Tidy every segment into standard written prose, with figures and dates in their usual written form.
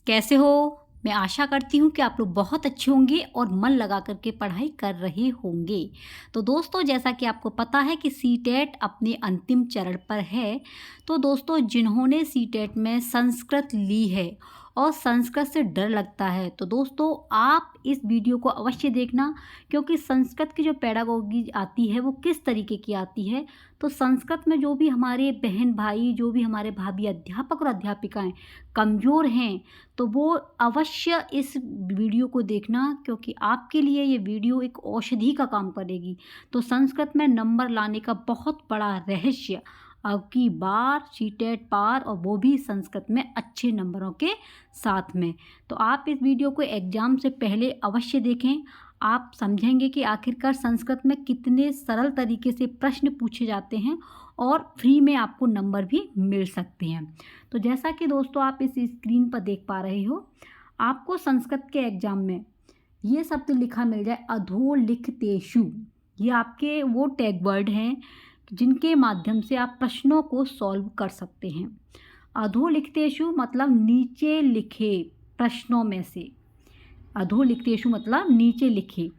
कैसे हो? मैं आशा करती हूँ कि आप लोग बहुत अच्छे होंगे और मन लगा कर के पढ़ाई कर रहे होंगे। तो दोस्तों, जैसा कि आपको पता है कि सीटेट अपने अंतिम चरण पर है। तो दोस्तों, जिन्होंने सीटेट में संस्कृत ली है और संस्कृत से डर लगता है, तो दोस्तों आप इस वीडियो को अवश्य देखना, क्योंकि संस्कृत की जो पेडागोगी आती है वो किस तरीके की आती है। तो संस्कृत में जो भी हमारे बहन भाई, जो भी हमारे भाभी अध्यापक और अध्यापिकाएं कमज़ोर हैं, तो वो अवश्य इस वीडियो को देखना, क्योंकि आपके लिए ये वीडियो एक औषधि का काम करेगी। तो संस्कृत में नंबर लाने का बहुत बड़ा रहस्य अब की बार सीटेट पार, और वो भी संस्कृत में अच्छे नंबरों के साथ में। तो आप इस वीडियो को एग्ज़ाम से पहले अवश्य देखें। आप समझेंगे कि आखिरकार संस्कृत में कितने सरल तरीके से प्रश्न पूछे जाते हैं और फ्री में आपको नंबर भी मिल सकते हैं। तो जैसा कि दोस्तों आप इस स्क्रीन पर देख पा रहे हो, आपको संस्कृत के एग्ज़ाम में ये शब्द लिखा मिल जाए, अधोलिखितेषु। ये आपके वो टैग वर्ड हैं जिनके माध्यम से आप प्रश्नों को सॉल्व कर सकते हैं। अधोलिखितेषु मतलब नीचे लिखे प्रश्नों में से। अधोलिखितेषु मतलब नीचे लिखे।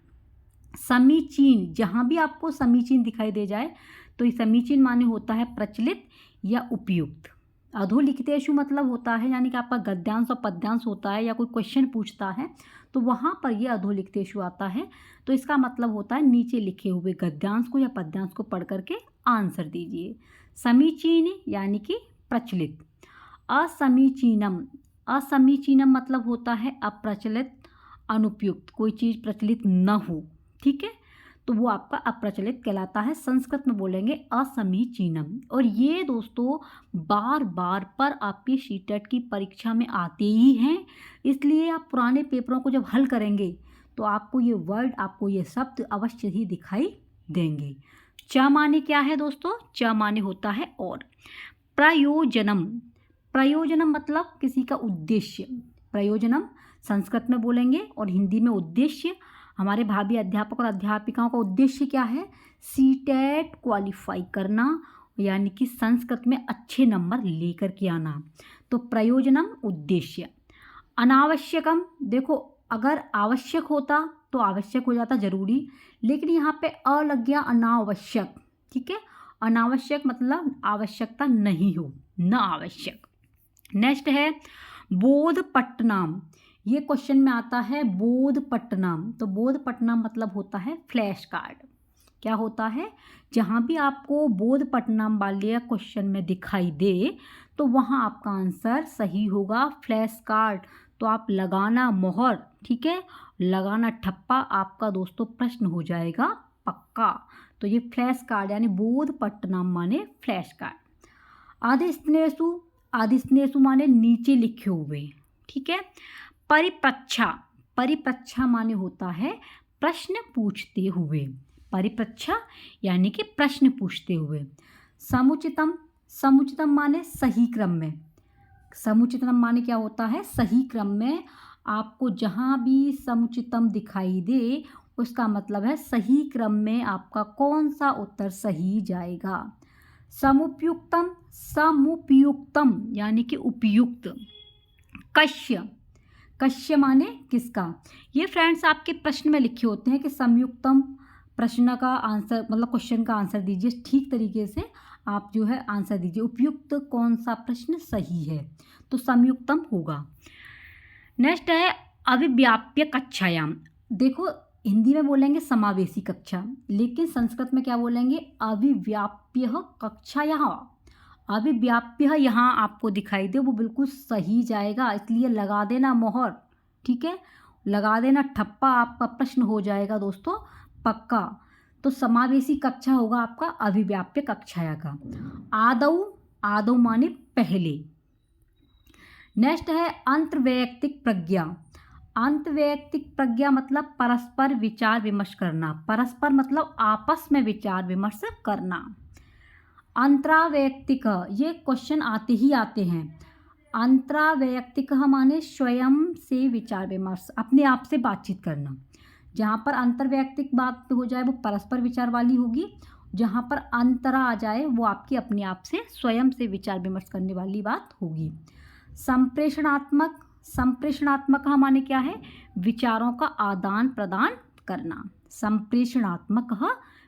समीचीन, जहाँ भी आपको समीचीन दिखाई दे जाए तो ये समीचीन माने होता है प्रचलित या उपयुक्त। अधोलिखितेषु मतलब होता है यानी कि आपका गद्यांश और पद्यांश होता है या कोई क्वेश्चन पूछता है तो वहाँ पर ये अधोलिखितेषु आता है। तो इसका मतलब होता है नीचे लिखे हुए गद्यांश को या पद्यांश को पढ़ करके आंसर दीजिए। समीचीन यानी कि प्रचलित। असमीचीनम, असमीचीनम मतलब होता है अप्रचलित, अनुपयुक्त, कोई चीज़ प्रचलित न हो, ठीक है, तो वो आपका अप्रचलित कहलाता है। संस्कृत में बोलेंगे असमीचीनम। और ये दोस्तों बार बार पर आपकी सीटेट की परीक्षा में आते ही हैं, इसलिए आप पुराने पेपरों को जब हल करेंगे तो आपको ये वर्ड, आपको ये शब्द अवश्य ही दिखाई देंगे। च माने क्या है दोस्तों? च माने होता है और। प्रयोजनम, प्रयोजनम मतलब किसी का उद्देश्य। प्रयोजनम संस्कृत में बोलेंगे और हिंदी में उद्देश्य। हमारे भाभी अध्यापक और अध्यापिकाओं का उद्देश्य क्या है? सीटेट क्वालिफाई करना, यानी कि संस्कृत में अच्छे नंबर लेकर के आना। तो प्रयोजनम उद्देश्य। अनावश्यकम, देखो अगर आवश्यक होता तो आवश्यक हो जाता ज़रूरी, लेकिन यहाँ पे अ लग गया, अनावश्यक, ठीक है। अनावश्यक मतलब आवश्यकता नहीं हो, न आवश्यक। नेक्स्ट है बोधपट्टनम। ये क्वेश्चन में आता है बोधपट्टनम। तो बोधपट्टनम मतलब होता है फ्लैश कार्ड। क्या होता है? जहाँ भी आपको बोधपट्टनम वाले क्वेश्चन में दिखाई दे तो वहाँ आपका आंसर सही होगा फ्लैश कार्ड। तो आप लगाना मोहर, ठीक है, लगाना ठप्पा, आपका दोस्तों प्रश्न हो जाएगा पक्का। तो ये फ्लैश कार्ड यानी बोधपट्टनम माने फ्लैश कार्ड। आदिस्नेसु, आदिस्नेसु माने नीचे लिखे हुए, ठीक है। परिप्रच्छा, परिप्रच्छा माने होता है प्रश्न पूछते हुए। परिप्रच्छा यानी कि प्रश्न पूछते हुए। समुचितम, समुचितम माने सही क्रम में। समुचितम माने क्या होता है? सही क्रम में। आपको जहाँ भी समुचितम दिखाई दे उसका मतलब है सही क्रम में आपका कौन सा उत्तर सही जाएगा। समुपयुक्तम, समुपयुक्तम यानी कि उपयुक्त। कश्य, कश्य माने किसका? ये फ्रेंड्स आपके प्रश्न में लिखे होते हैं कि संयुक्तम प्रश्न का आंसर, मतलब क्वेश्चन का आंसर दीजिए, ठीक तरीके से आप जो है आंसर दीजिए। उपयुक्त कौन सा प्रश्न सही है, तो संयुक्तम होगा। नेक्स्ट है अभिव्याप्य कक्षायाम। देखो हिंदी में बोलेंगे समावेशी कक्षा, लेकिन संस्कृत में क्या बोलेंगे? अभिव्याप्य कक्षायाः। अभिव्याप्य यहाँ आपको दिखाई दे वो बिल्कुल सही जाएगा, इसलिए लगा देना मोहर, ठीक है, लगा देना ठप्पा, आपका प्रश्न हो जाएगा दोस्तों पक्का। तो समावेशी कक्षा होगा आपका अभिव्याप्य कक्षाया का। आदौ, आदौ माने पहले। नेक्स्ट है अंतर्वैयक्तिक प्रज्ञा। अंतर्वैयक्तिक प्रज्ञा मतलब परस्पर विचार विमर्श करना। परस्पर मतलब आपस में विचार विमर्श करना। अंतरावैयक्तिक, ये क्वेश्चन आते ही आते हैं। अंतरावैयक्तिक माने स्वयं से विचार विमर्श, अपने आप से बातचीत करना। जहाँ पर अंतर्वैयक्तिक बात हो जाए वो परस्पर विचार वाली होगी, जहाँ पर अंतरा आ जाए वो आपकी अपने आप से स्वयं से विचार विमर्श करने वाली बात होगी। संप्रेषणात्मक, संप्रेषणात्मक माने क्या है, विचारों का आदान प्रदान करना। संप्रेषणात्मक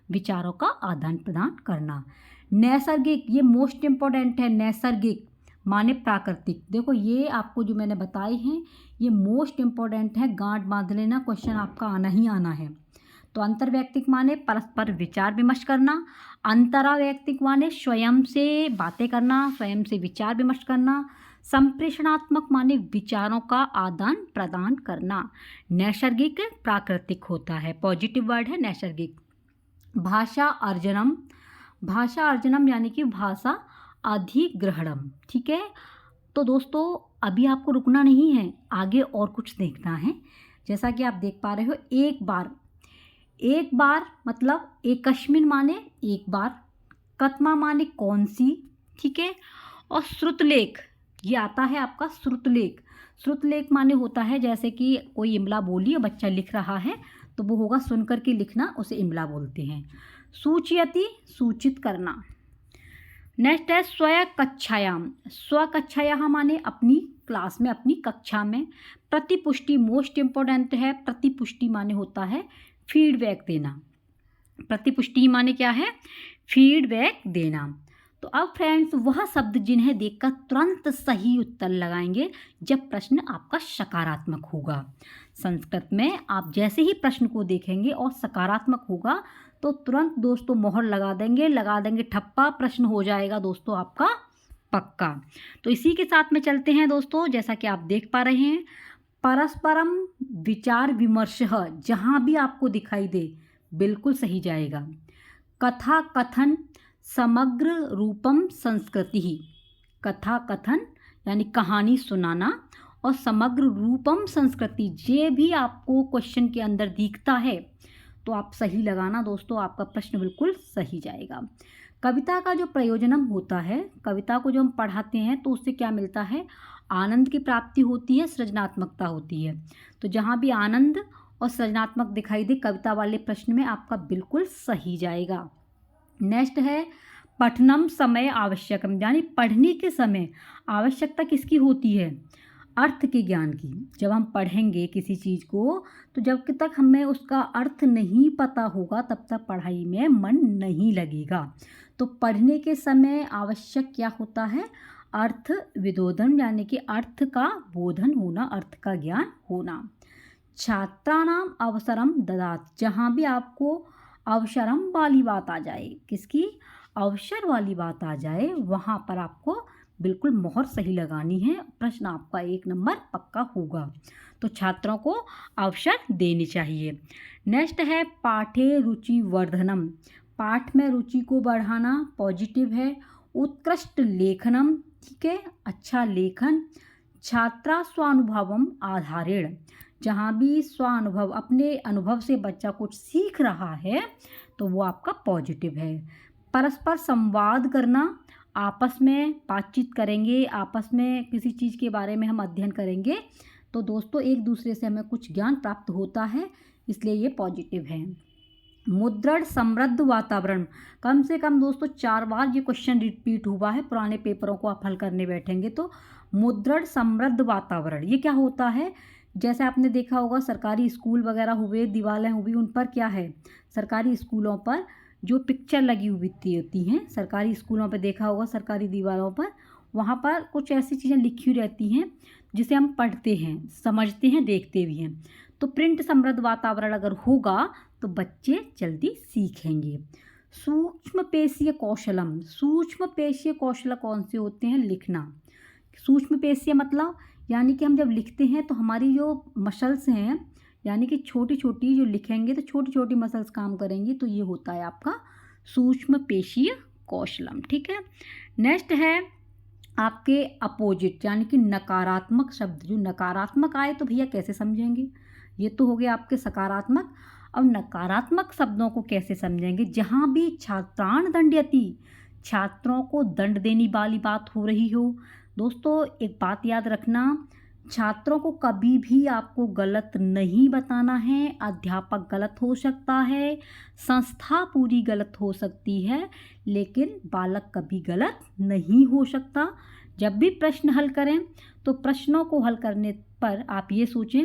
विचारों का आदान प्रदान करना। नैसर्गिक, ये मोस्ट इम्पोर्टेंट है। नैसर्गिक माने प्राकृतिक। देखो ये आपको जो मैंने बताए हैं ये मोस्ट इम्पोर्टेंट है, गांठ बांध लेना, क्वेश्चन आपका आना ही आना है। तो अंतर्वैयक्तिक माने परस्पर विचार विमर्श करना। अंतरावैयक्तिक माने स्वयं से बातें करना, स्वयं से विचार विमर्श करना। संप्रेषणात्मक माने विचारों का आदान प्रदान करना। नैसर्गिक प्राकृतिक होता है, पॉजिटिव वर्ड है नैसर्गिक। भाषा अर्जनम, भाषा अर्जनम यानी कि भाषा अधिग्रहणम। ठीक है, तो दोस्तों अभी आपको रुकना नहीं है, आगे और कुछ देखना है। जैसा कि आप देख पा रहे हो, एक बार, एक बार मतलब एकस्मिन माने एक बार, कत्मा माने कौन सी, ठीक है, और श्रुतलेख ये आता है आपका श्रुतलेख। श्रुतलेख माने होता है जैसे कि कोई इमला बोली और बच्चा लिख रहा है तो वो होगा सुन कर के लिखना, उसे इमला बोलते हैं। सूचयति सूचित करना। नेक्स्ट है स्वकक्षायाम। स्वकक्षायाम माने अपनी क्लास में, अपनी कक्षा में। प्रतिपुष्टि मोस्ट इम्पोर्टेंट है। प्रतिपुष्टि माने होता है फीडबैक देना। प्रतिपुष्टि माने क्या है, फीडबैक देना। तो अब फ्रेंड्स वह शब्द जिन्हें देखकर तुरंत सही उत्तर लगाएंगे जब प्रश्न आपका सकारात्मक होगा। संस्कृत में आप जैसे ही प्रश्न को देखेंगे और सकारात्मक होगा तो तुरंत दोस्तों मोहर लगा देंगे ठप्पा, प्रश्न हो जाएगा दोस्तों आपका पक्का। तो इसी के साथ में चलते हैं दोस्तों, जैसा कि आप देख पा रहे हैं परस्परम विचार विमर्श, जहाँ भी आपको दिखाई दे बिल्कुल सही जाएगा। कथा कथन समग्र रूपम संस्कृति ही। कथा कथन यानी कहानी सुनाना और समग्र रूपम संस्कृति, ये भी आपको क्वेश्चन के अंदर दिखता है तो आप सही लगाना दोस्तों, आपका प्रश्न बिल्कुल सही जाएगा। कविता का जो प्रयोजनम होता है, कविता को जो हम पढ़ाते हैं तो उससे क्या मिलता है, आनंद की प्राप्ति होती है, सृजनात्मकता होती है। तो जहाँ भी आनंद और सृजनात्मक दिखाई दे कविता वाले प्रश्न में आपका बिल्कुल सही जाएगा। नेक्स्ट है पठनम समय आवश्यकम, यानी पढ़ने के समय आवश्यकता किसकी होती है, अर्थ के ज्ञान की। जब हम पढ़ेंगे किसी चीज़ को तो जब तक हमें उसका अर्थ नहीं पता होगा तब तक पढ़ाई में मन नहीं लगेगा। तो पढ़ने के समय आवश्यक क्या होता है, अर्थ विदोधन, यानी कि अर्थ का बोधन होना, अर्थ का ज्ञान होना। छात्राणाम अवसरम ददात, जहाँ भी आपको अवसरम वाली बात आ जाए, किसकी, अवसर वाली बात आ जाए, वहाँ पर आपको बिल्कुल मोहर सही लगानी है, प्रश्न आपका 1 नंबर पक्का होगा। तो छात्रों को अवसर देनी चाहिए। नेक्स्ट है पाठे रुचि वर्धनम, पाठ में रुचि को बढ़ाना, पॉजिटिव है। उत्कृष्ट लेखनम, ठीक है, अच्छा लेखन। छात्रा स्वानुभवम आधारेण, जहाँ भी स्वानुभव, अपने अनुभव से बच्चा कुछ सीख रहा है तो वो आपका पॉजिटिव है। परस्पर संवाद करना, आपस में बातचीत करेंगे, आपस में किसी चीज़ के बारे में हम अध्ययन करेंगे तो दोस्तों एक दूसरे से हमें कुछ ज्ञान प्राप्त होता है, इसलिए ये पॉजिटिव है। मुद्रण समृद्ध वातावरण, कम से कम दोस्तों 4 बार ये क्वेश्चन रिपीट हुआ है, पुराने पेपरों को आप हल करने बैठेंगे तो। मुद्रण समृद्ध वातावरण ये क्या होता है, जैसे आपने देखा होगा सरकारी स्कूल वगैरह हुए, दीवारें हुई, उन पर क्या है, सरकारी स्कूलों पर जो पिक्चर लगी हुई होती हैं, सरकारी स्कूलों पर देखा होगा, सरकारी दीवारों पर, वहाँ पर कुछ ऐसी चीज़ें लिखी हुई रहती हैं जिसे हम पढ़ते हैं, समझते हैं, देखते भी हैं। तो प्रिंट समृद्ध वातावरण अगर होगा तो बच्चे जल्दी सीखेंगे। सूक्ष्म पेशीय कौशलम, सूक्ष्म पेशीय कौशल कौन से होते हैं, लिखना। सूक्ष्म पेशीय मतलब यानी कि हम जब लिखते हैं तो हमारी जो मसल्स हैं, यानी कि छोटी छोटी जो लिखेंगे तो छोटी छोटी मसल्स काम करेंगी, तो ये होता है आपका सूक्ष्म पेशीय कौशलम। ठीक है, नेक्स्ट है आपके अपोजिट, यानी कि नकारात्मक शब्द। जो नकारात्मक आए तो भैया कैसे समझेंगे, ये तो हो गया आपके सकारात्मक। अब नकारात्मक शब्दों को कैसे समझेंगे, जहाँ भी छात्राण दंडयति, छात्रों को दंड देने वाली बात हो रही हो। दोस्तों एक बात याद रखना, छात्रों को कभी भी आपको गलत नहीं बताना है। अध्यापक गलत हो सकता है, संस्था पूरी गलत हो सकती है, लेकिन बालक कभी गलत नहीं हो सकता, जब भी प्रश्न हल करें तो प्रश्नों को हल करने पर आप ये सोचें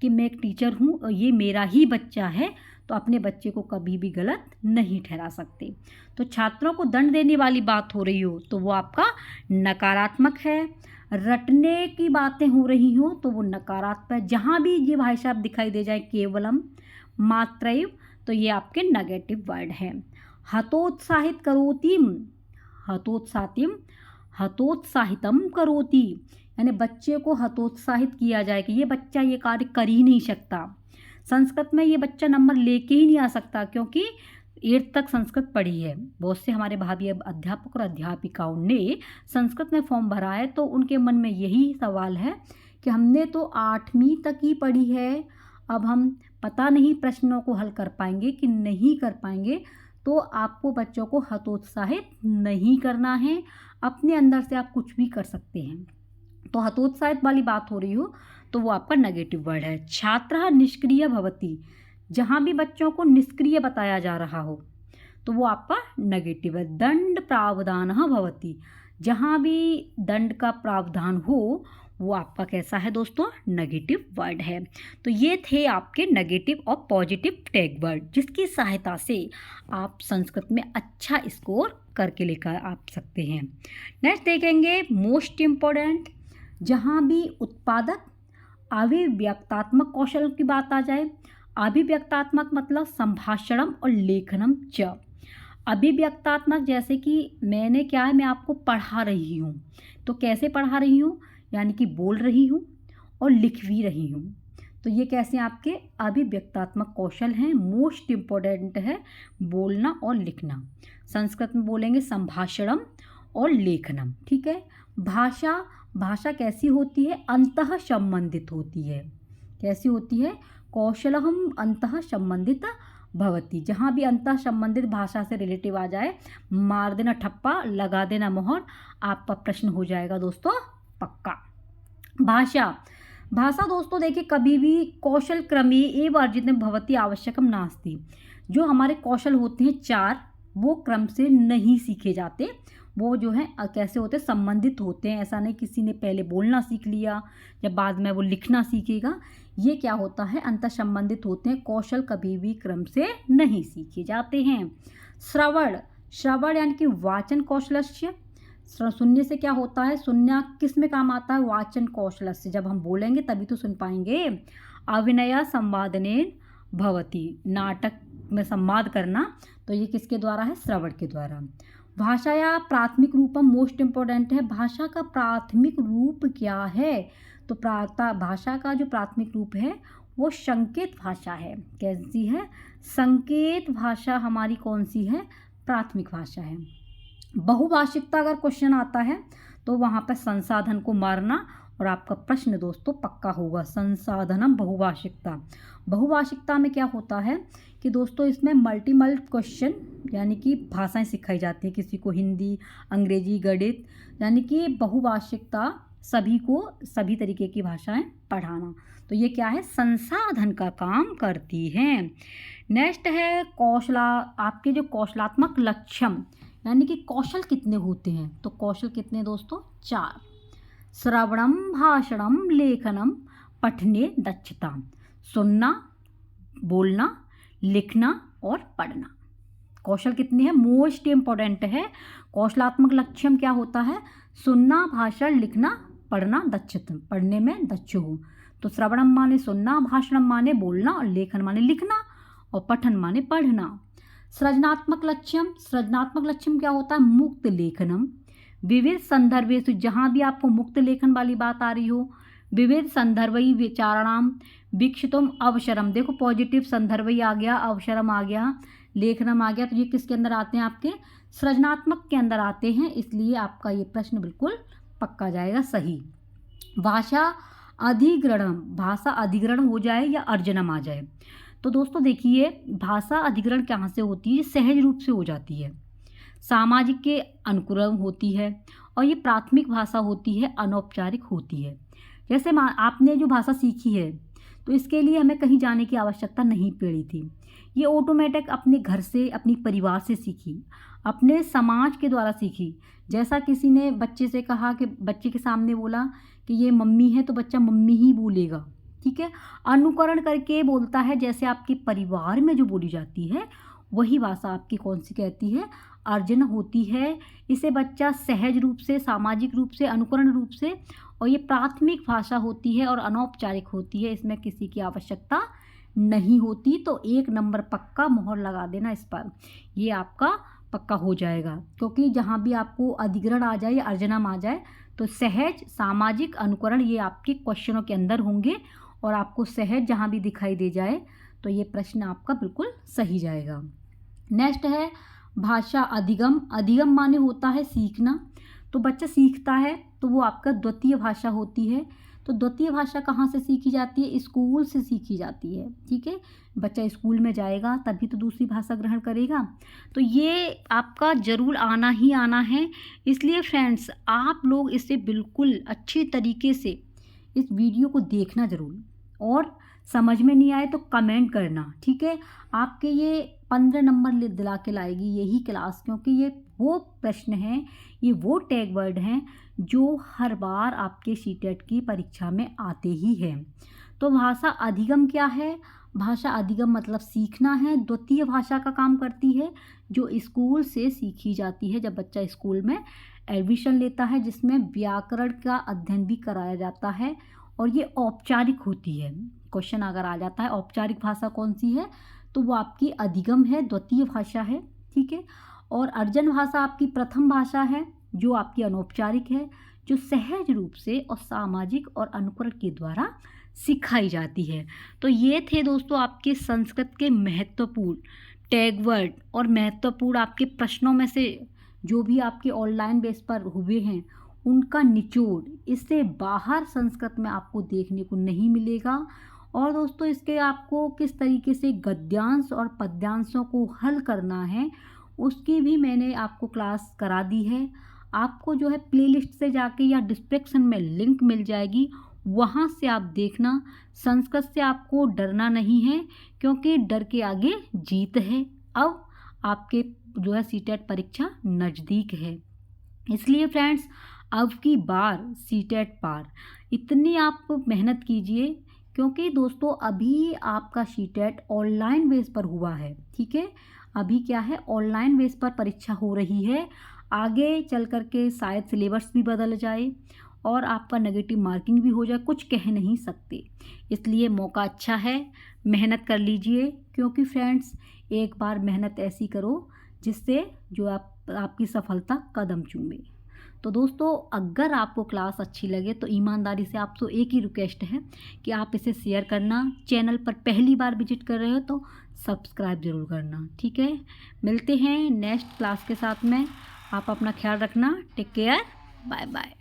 कि मैं एक टीचर हूँ और ये मेरा ही बच्चा है, तो अपने बच्चे को कभी भी गलत नहीं ठहरा सकते। तो छात्रों को दंड देने वाली बात हो रही हो तो वो आपका नकारात्मक है। रटने की बातें हो रही हो तो वो नकारात्मक है। जहाँ भी ये भाई साहब दिखाई दे जाए केवलम, मात्रैव, तो ये आपके नेगेटिव वर्ड हैं। हतोत्साहित करोति, हतोत्साहितम, हतोत्साहितम करोति, यानी बच्चे को हतोत्साहित किया जाए कि ये बच्चा ये कार्य कर ही नहीं सकता। संस्कृत में ये बच्चा नंबर लेके ही नहीं आ सकता, क्योंकि 8th तक संस्कृत पढ़ी है। बहुत से हमारे भाभी अध्यापक और अध्यापिकाओं ने संस्कृत में फॉर्म भरा है, तो उनके मन में यही सवाल है कि हमने तो 8वीं तक ही पढ़ी है, अब हम पता नहीं प्रश्नों को हल कर पाएंगे कि नहीं कर पाएंगे। तो आपको बच्चों को हतोत्साहित नहीं करना है, अपने अंदर से आप कुछ भी कर सकते हैं। तो हतोत्साहित वाली बात हो रही हो तो वो आपका नेगेटिव वर्ड है। छात्रः निष्क्रिय भवति, जहाँ भी बच्चों को निष्क्रिय बताया जा रहा हो तो वो आपका नेगेटिव है। दंड प्रावधानः भवति, जहाँ भी दंड का प्रावधान हो वो आपका कैसा है दोस्तों, नेगेटिव वर्ड है। तो ये थे आपके नेगेटिव और पॉजिटिव टैग वर्ड, जिसकी सहायता से आप संस्कृत में अच्छा स्कोर करके लेकर आ सकते हैं। नेक्स्ट देखेंगे मोस्ट इम्पोर्टेंट, जहाँ भी उत्पादक अभिव्यक्तात्मक कौशल की बात आ जाए। अभिव्यक्तात्मक मतलब संभाषणम और लेखनम च। अभिव्यक्तात्मक जैसे कि मैंने क्या है, मैं आपको पढ़ा रही हूँ, तो कैसे पढ़ा रही हूँ, यानी कि बोल रही हूँ और लिख भी रही हूँ। तो ये कैसे आपके अभिव्यक्तात्मक कौशल हैं। मोस्ट इम्पोर्टेंट है बोलना और लिखना। संस्कृत में बोलेंगे संभाषणम और लेखनम, ठीक है। भाषा, भाषा कैसी होती है, अंतः संबंधित होती है। कैसी होती है, कौशलहम अंतः संबंधित भवति, जहाँ भी अंतः संबंधित भाषा से रिलेटिव आ जाए, मार देना ठप्पा, लगा देना मोहर, आपका प्रश्न हो जाएगा दोस्तों पक्का। भाषा, भाषा दोस्तों देखिए कभी भी कौशल क्रमे एव अर्जितम भवति आवश्यकम नास्ति। जो हमारे कौशल होते हैं 4, वो क्रम से नहीं सीखे जाते, वो जो है कैसे होते हैं, संबंधित होते हैं। ऐसा नहीं किसी ने पहले बोलना सीख लिया जब बाद में वो लिखना सीखेगा, ये क्या होता है, अंतर संबंधित होते हैं। कौशल कभी भी क्रम से नहीं सीखे जाते हैं। श्रवण, श्रवण यानी कि वाचन कौशलस्य, सुनने से क्या होता है, सुनना किस में काम आता है, वाचन कौशलस्य, जब हम बोलेंगे तभी तो सुन पाएंगे। अभिनय संवादनेन भवति, नाटक में संवाद करना, तो ये किसके द्वारा है, श्रवण के द्वारा। भाषा या प्राथमिक रूपम मोस्ट इम्पोर्टेंट है। भाषा का प्राथमिक रूप क्या है, तो भाषा का जो प्राथमिक रूप है वो संकेत भाषा है। कैसी है, संकेत भाषा हमारी कौन सी है, प्राथमिक भाषा है। बहुभाषिकता अगर क्वेश्चन आता है तो वहाँ पर संसाधन को मारना और आपका प्रश्न दोस्तों पक्का होगा, संसाधनम बहुभाषिकता। बहुभाषिकता में क्या होता है कि दोस्तों इसमें मल्टीपल क्वेश्चन यानी कि भाषाएं सिखाई जाती हैं, किसी को हिंदी, अंग्रेजी, गणित, यानी कि बहुभाषिकता सभी को सभी तरीके की भाषाएं पढ़ाना। तो ये क्या है, संसाधन का काम करती हैं। नेक्स्ट है कौशला, आपके जो कौशलात्मक लक्षण यानी कि कौशल कितने होते हैं, तो कौशल कितने दोस्तों, 4। श्रवणम, भाषणम, लेखनम, पठने दक्षता, सुनना, बोलना, लिखना और पढ़ना। कौशल कितने हैं, मोस्ट इम्पोर्टेंट है। कौशलात्मक लक्षण क्या होता है, सुनना, भाषण, लिखना, पढ़ना, दक्षता, पढ़ने में दक्ष हो। तो श्रवणम माने सुनना, भाषणम माने बोलना और लेखन माने लिखना और पठन माने पढ़ना। सृजनात्मक लक्ष्य, सृजनात्मक लक्ष्य क्या होता है, मुक्त लेखनम, विविध संदर्भेषु, जहाँ भी आपको मुक्त लेखन वाली बात आ रही हो, विविध संदर्भई विचारणाम वीक्षितुम अवसरम, देखो पॉजिटिव संदर्भई आ गया, अवसरम आ गया, लेखनम आ गया, तो ये किसके अंदर आते हैं, आपके सृजनात्मक के अंदर आते हैं, इसलिए आपका ये प्रश्न बिल्कुल पक्का जाएगा सही। भाषा अधिग्रहण, भाषा अधिग्रहण हो जाए या अर्जनम आ जाए, तो दोस्तों देखिए भाषा अधिग्रहण कहाँ से होती है, सहज रूप से हो जाती है, सामाजिक के अनुक्रम होती है, और ये प्राथमिक भाषा होती है, अनौपचारिक होती है। जैसे आपने जो भाषा सीखी है तो इसके लिए हमें कहीं जाने की आवश्यकता नहीं पड़ी थी। ये ऑटोमेटिक अपने घर से, अपनी परिवार से सीखी, अपने समाज के द्वारा सीखी। जैसा किसी ने बच्चे से कहा कि बच्चे के सामने बोला कि ये मम्मी है, तो बच्चा मम्मी ही बोलेगा, ठीक है। अनुकरण करके बोलता है, जैसे आपके परिवार में जो बोली जाती है वही भाषा आपकी कौन सी कहती है, अर्जन होती है। इसे बच्चा सहज रूप से, सामाजिक रूप से, अनुकरण रूप से, और ये प्राथमिक भाषा होती है और अनौपचारिक होती है, इसमें किसी की आवश्यकता नहीं होती। तो 1 नंबर पक्का मोहर लगा देना इस पर, ये आपका पक्का हो जाएगा। क्योंकि जहाँ भी आपको अधिग्रहण आ जाए या अर्जनम आ जाए तो सहज, सामाजिक, अनुकरण ये आपके क्वेश्चनों के अंदर होंगे, और आपको सहज जहाँ भी दिखाई दे जाए तो ये प्रश्न आपका बिल्कुल सही जाएगा। नेक्स्ट है भाषा अधिगम। अधिगम माने होता है सीखना। तो बच्चा सीखता है तो वो आपका द्वितीय भाषा होती है। तो द्वितीय भाषा कहाँ से सीखी जाती है? स्कूल से सीखी जाती है, ठीक है। बच्चा स्कूल में जाएगा तभी तो दूसरी भाषा ग्रहण करेगा। तो ये आपका ज़रूर आना ही आना है। इसलिए फ्रेंड्स, आप लोग इसे बिल्कुल अच्छी तरीके से इस वीडियो को देखना ज़रूर, और समझ में नहीं आए तो कमेंट करना, ठीक है। आपके ये 15 नंबर दिला के लाएगी यही क्लास, क्योंकि ये वो प्रश्न हैं, ये वो टैग वर्ड हैं जो हर बार आपके सीटेट की परीक्षा में आते ही हैं। तो भाषा अधिगम क्या है? भाषा अधिगम मतलब सीखना है। द्वितीय भाषा का काम करती है, जो स्कूल से सीखी जाती है, जब बच्चा स्कूल में एडमिशन लेता है, जिसमें व्याकरण का अध्ययन भी कराया जाता है, और ये औपचारिक होती है। क्वेश्चन अगर आ जाता है औपचारिक भाषा कौन सी है, तो वो आपकी अधिगम है, द्वितीय भाषा है, ठीक है। और अर्जन भाषा आपकी प्रथम भाषा है, जो आपकी अनौपचारिक है, जो सहज रूप से और सामाजिक और अनुकरण के द्वारा सिखाई जाती है। तो ये थे दोस्तों आपके संस्कृत के महत्वपूर्ण टैग वर्ड और महत्वपूर्ण आपके प्रश्नों में से जो भी आपके ऑनलाइन बेस पर हुए हैं उनका निचोड़। इससे बाहर संस्कृत में आपको देखने को नहीं मिलेगा। और दोस्तों, इसके आपको किस तरीके से गद्यांश और पद्यांशों को हल करना है उसकी भी मैंने आपको क्लास करा दी है। आपको जो है प्लेलिस्ट से जाके या डिस्क्रिप्शन में लिंक मिल जाएगी, वहाँ से आप देखना। संस्कृत से आपको डरना नहीं है, क्योंकि डर के आगे जीत है। अब आपके जो है सीटेट परीक्षा नज़दीक है, इसलिए फ्रेंड्स अब की बार सीटेट पार इतनी आप मेहनत कीजिए, क्योंकि दोस्तों अभी आपका सीटेट ऑनलाइन बेस पर हुआ है, ठीक है। अभी क्या है, ऑनलाइन बेस पर परीक्षा हो रही है। आगे चल कर के शायद सिलेबस भी बदल जाए और आपका नेगेटिव मार्किंग भी हो जाए, कुछ कह नहीं सकते। इसलिए मौका अच्छा है, मेहनत कर लीजिए। क्योंकि फ्रेंड्स, एक बार मेहनत ऐसी करो जिससे जो आपकी सफलता कदम चूमे। तो दोस्तों, अगर आपको क्लास अच्छी लगे तो ईमानदारी से आपसे एक ही रिक्वेस्ट है कि आप इसे शेयर करना। चैनल पर पहली बार विजिट कर रहे हो तो सब्सक्राइब ज़रूर करना, ठीक है। मिलते हैं नेक्स्ट क्लास के साथ में। आप अपना ख्याल रखना। Take care, bye bye.